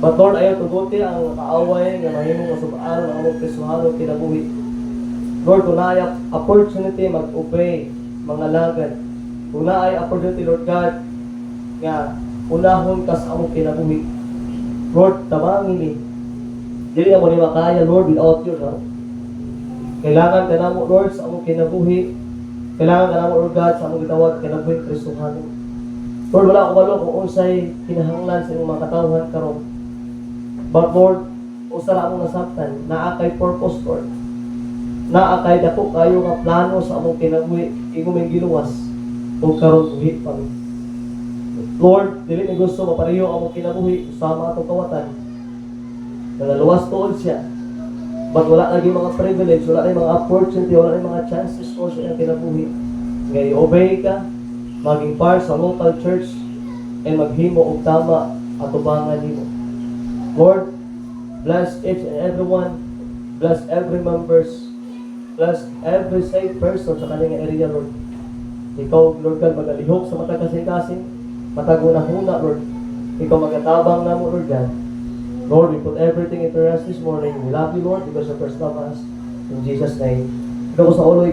But Lord, ayaw tuguti ang kaaway nga mahimong masubaan ng among Kristohanon kinabuhi. Lord, kung naay opportunity mag-obey mga lagad. Kung na ay opportunity, Lord God, nga unahon ka sa among kinabuhi. Lord, tamangin ni. Dili mo ni makaya, Lord, without you, no? Kailangan ka na mo, Lord, sa among kinabuhi. Kailangan ka na mo, Lord God, sa among gitawag kinabuhi, Kristohanon. Lord, wala ko malo kung unsay kinahanglan sa imong mga katawhan karon. But Lord, usa ra among nasabtan, naa kay purpose, Lord. Naa kay dako kayo nga plano sa among kinabuhi, iguming giluwas o karon buhi pa. Lord, dili ni gusto mapareho among kinabuhi usama atong kawatan. Nalaluwas tuod siya. But wala lagi mga privilege, wala lagi mga opportunity, wala lagi mga chances o sa iyang kinabuhi. Ngay obey ka, maging part sa local church, and maghimo og tama atubangan nimo. Lord, bless each and everyone. Bless every members. Bless every safe person sa kanilang area, Lord. Ikaw, Lord God, magalihok sa mata kasing-kasing, mataguna-huna, Lord. Ikaw magatabang na mo, Lord God. Lord, we put everything into rest this morning. We love you, Lord, because you first love us. In Jesus' name. Ikaw sa ulo,